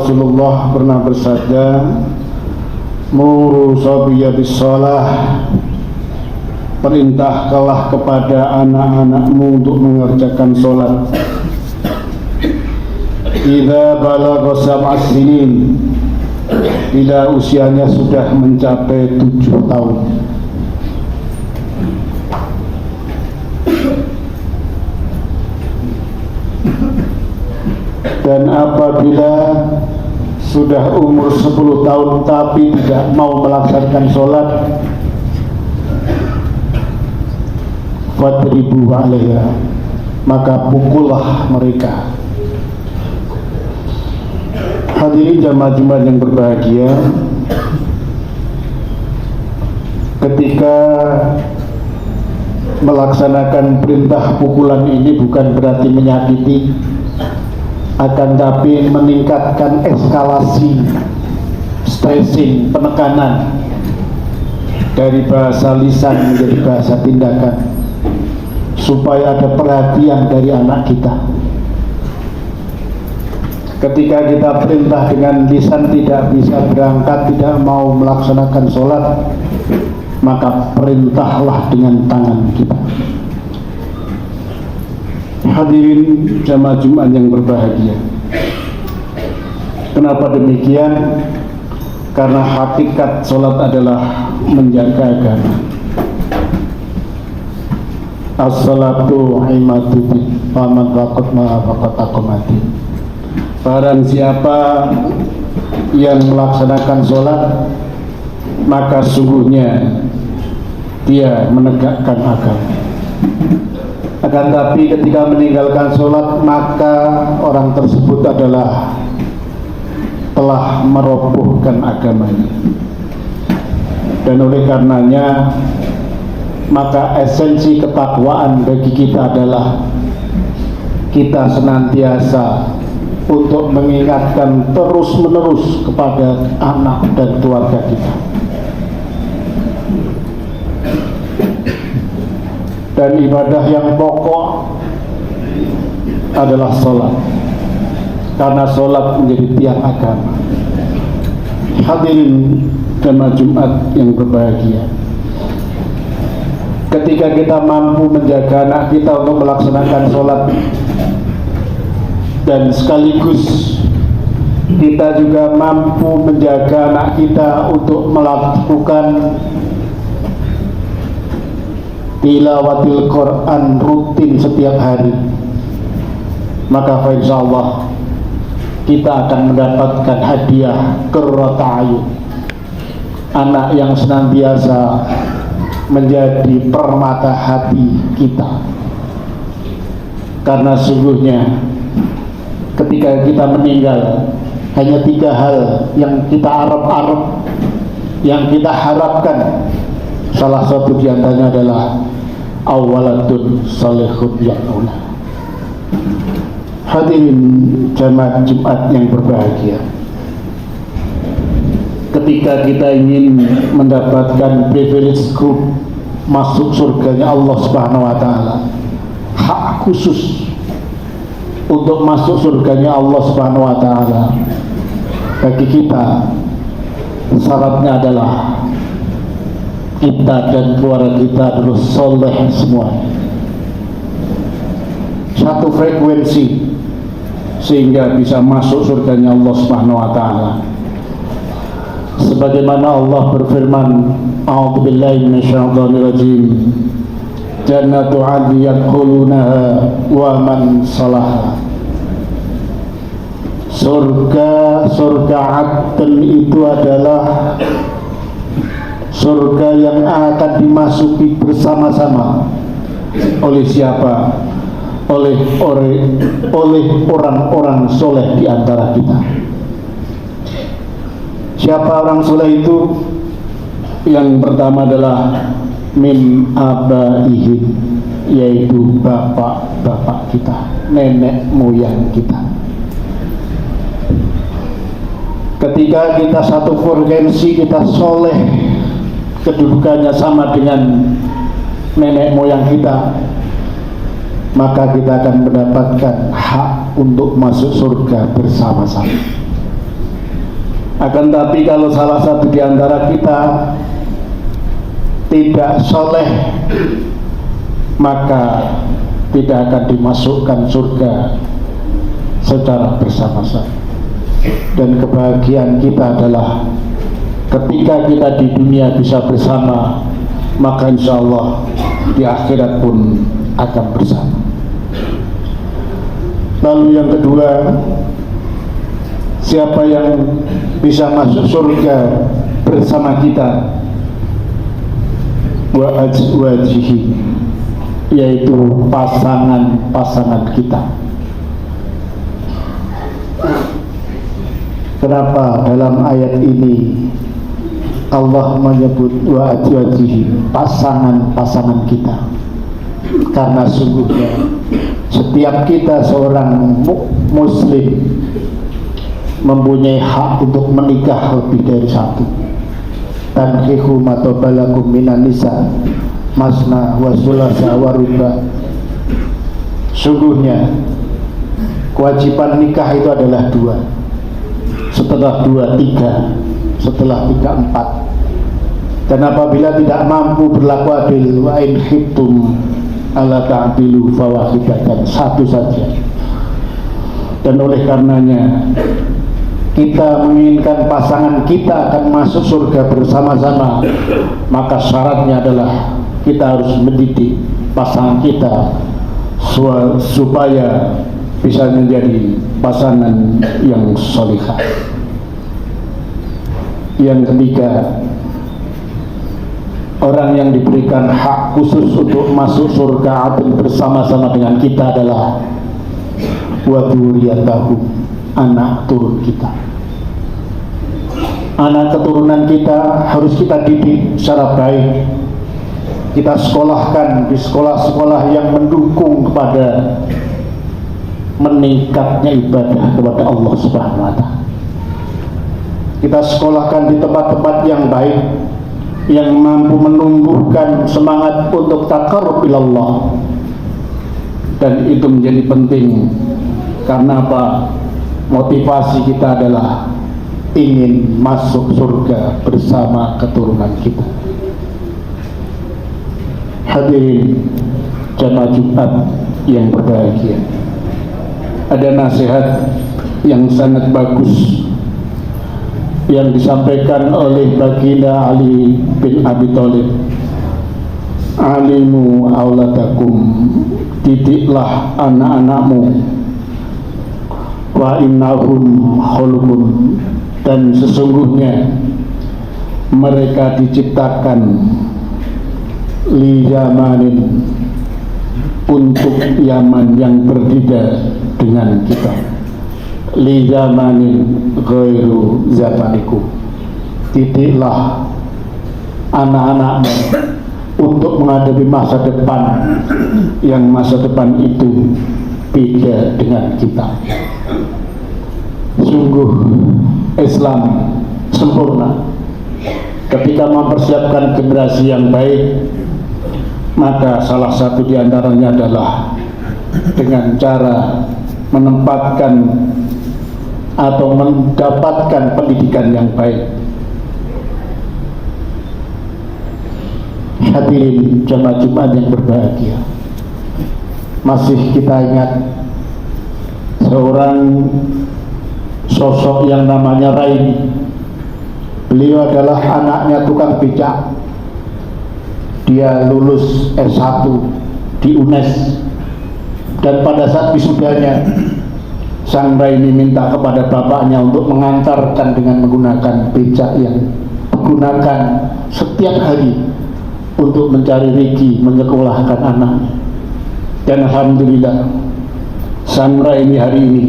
Rasulullah pernah bersabda, muru sabiya bis-shalah, perintahkanlah kepada anak-anakmu untuk mengerjakan sholat. Idza balagha sab'a sinin, bila usianya sudah mencapai 7 tahun. Dan apabila sudah umur 10 tahun tapi tidak mau melaksanakan sholat, fadribu alaiha, maka pukullah mereka. Hadirin jamaah Jumat yang berbahagia, ketika melaksanakan perintah pukulan ini bukan berarti menyakiti, akan tapi meningkatkan eskalasi, stressing, penekanan dari bahasa lisan menjadi bahasa tindakan, supaya ada perhatian dari anak kita. Ketika kita perintah dengan lisan tidak bisa berangkat, tidak mau melaksanakan sholat, maka perintahlah dengan tangan kita. Hadirin jamaah Jumat yang berbahagia, kenapa demikian? Karena hakikat sholat adalah menjaga agama. As-salatu imaduddin, faman faqad ma faqad aqamati. Barang siapa yang melaksanakan sholat, maka sungguhnya dia menegakkan agama. Akan tapi ketika meninggalkan sholat, maka orang tersebut adalah telah merobohkan agamanya. Dan oleh karenanya, maka esensi ketakwaan bagi kita adalah kita senantiasa untuk mengingatkan terus-menerus kepada anak dan keluarga kita. Dan ibadah yang pokok adalah sholat, karena sholat menjadi tiang agama. Hadirin jamaah Jumat yang berbahagia, ketika kita mampu menjaga anak kita untuk melaksanakan sholat, dan sekaligus kita juga mampu menjaga anak kita untuk melakukan tilawatil Quran rutin setiap hari, maka insyaallah kita akan mendapatkan hadiah qurrata ayun, anak yang senantiasa menjadi permata hati kita. Karena sungguhnya ketika kita meninggal, hanya 3 hal yang kita arep-arep, yang kita harapkan. Salah satu diantaranya adalah awalatun salihun ya'ula. Hadirin jamaah Jumat yang berbahagia, ketika kita ingin mendapatkan privilege group masuk surganya Allah Subhanahu wa Ta'ala, hak khusus untuk masuk surganya Allah Subhanahu wa Ta'ala, bagi kita syaratnya adalah kita dan keluarga kita harus soleh semua, satu frekuensi, sehingga bisa masuk surganya Allah Subhanahu wa Ta'ala. Sebagaimana Allah berfirman, a'udzubillahi minasyaitonir rajim, jannatu 'adnin yadkhulunaha wa man salaha. Surga Adn itu adalah surga yang akan dimasuki bersama-sama oleh siapa? Oleh orang-orang soleh di antara kita. Siapa orang soleh itu? Yang pertama adalah min abaihim, yaitu bapak-bapak kita, nenek moyang kita. Ketika kita satu frekuensi, kita soleh, kedudukannya sama dengan nenek moyang kita, maka kita akan mendapatkan hak untuk masuk surga bersama-sama. Akan tapi kalau salah satu di antara kita tidak soleh, maka tidak akan dimasukkan surga secara bersama-sama. Dan kebahagiaan kita adalah ketika kita di dunia bisa bersama, maka insya Allah di akhirat pun akan bersama. Lalu yang kedua, siapa yang bisa masuk surga bersama kita? Wa azwajihi, yaitu pasangan-pasangan kita. Kenapa dalam ayat ini Allah menyebut wa azwajihi, pasangan-pasangan kita? Karena sungguhnya setiap kita seorang muslim mempunyai hak untuk menikah lebih dari satu. Tankihu matobalakum minan nisa masna wa sulasa wa ruba. Sungguhnya kewajiban nikah itu adalah dua, setelah dua tiga, setelah tiga empat. Dan apabila tidak mampu berlaku adil, wa in khiftum ala ta'dilu fawahidatan, satu saja. Dan oleh karenanya kita menginginkan pasangan kita akan masuk surga bersama-sama, maka syaratnya adalah kita harus mendidik pasangan kita supaya bisa menjadi pasangan yang solihah. Yang ketiga, orang yang diberikan hak khusus untuk masuk surga adil bersama-sama dengan kita adalah wa dzurriyyatahum, anak turun kita. Anak keturunan kita harus kita didik secara baik, kita sekolahkan di sekolah-sekolah yang mendukung kepada meningkatnya ibadah kepada Allah Subhanahu wa Ta'ala. Kita sekolahkan di tempat-tempat yang baik, yang mampu menumbuhkan semangat untuk taqarrub ilallah. Dan itu menjadi penting karena apa? Motivasi kita adalah ingin masuk surga bersama keturunan kita. Hadirin jamaah Jumat yang berbahagia, ada nasihat yang sangat bagus yang disampaikan oleh Baginda Ali bin Abi Thalib. Alimu auladakum, didiklah anak-anakmu, wa innahum khuluqun, dan sesungguhnya mereka diciptakan li zamanin, untuk zaman yang berbeda dengan kita, li zamanin ghairu zamanikum, didiklah anak-anakmu untuk menghadapi masa depan yang masa depan itu beda dengan kita. Sungguh Islam sempurna ketika mempersiapkan generasi yang baik, maka salah satu di antaranya adalah dengan cara menempatkan atau mendapatkan pendidikan yang baik. Hadirin jamaah Jumat yang berbahagia, masih kita ingat seorang sosok yang namanya Raini. Beliau adalah anaknya tukang becak. Dia lulus S1 di UNES, dan pada saat wisudanya sang Raini minta kepada bapaknya untuk mengantarkan dengan menggunakan becak yang digunakan setiap hari untuk mencari rezeki menyekolahkan anaknya. Dan alhamdulillah sang Raini hari ini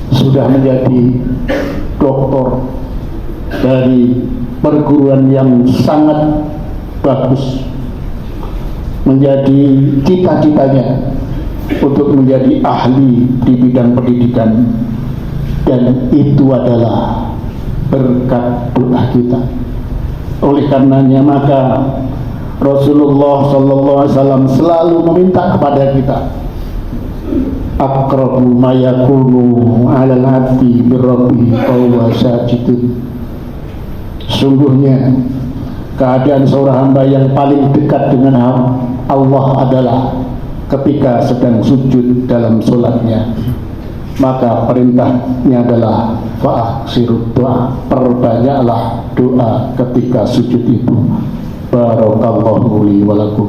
sudah menjadi doktor dari perguruan yang sangat bagus, menjadi cita-citanya untuk menjadi ahli di bidang pendidikan, dan itu adalah berkat doa kita. Oleh karenanya maka Rasulullah SAW selalu meminta kepada kita, aqrabu ma yakunu 'alal 'abdi birabbi wa huwa sajidun, Sungguhnya keadaan seorang hamba yang paling dekat dengan Allah adalah ketika sedang sujud dalam sholatnya. Maka perintahnya adalah fa'akhirud doa, perbanyaklah doa ketika sujud itu. Barakallahu li wa lakum.